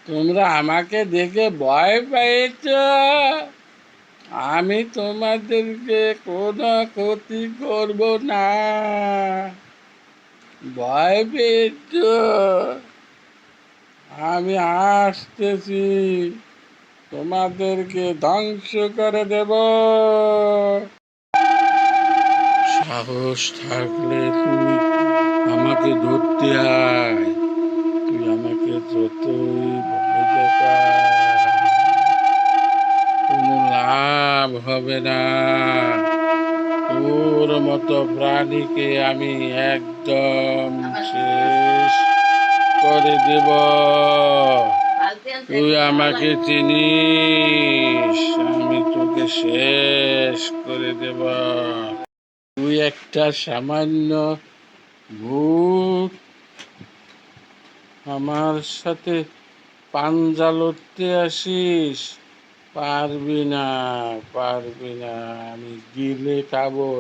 তোমরা আমাকে দেখে ভয় পেয়েছ? আমি তোমাদেরকে কোনো ক্ষতি করব না। ভয় পেয়েছ? আমি আসতেছি, তোমাদেরকে ধ্বংস করে দেব। সাহস থাকলে তুই আমাকে ধরতে আয়। তুই আমাকে যতই ভয় দেখা, কোনো লাভ হবে না। তোর মতো প্রাণীকে আমি একদম শেষ করে দেব। তুই আমাকে চিনিস, আমি তোকে শেষ করে দেব। তুই একটা সামান্য ভূত, আমার সাথে পাঞ্জা লড়তে আসিস? পারবি না, পারবি না। আমি গিলে খাবো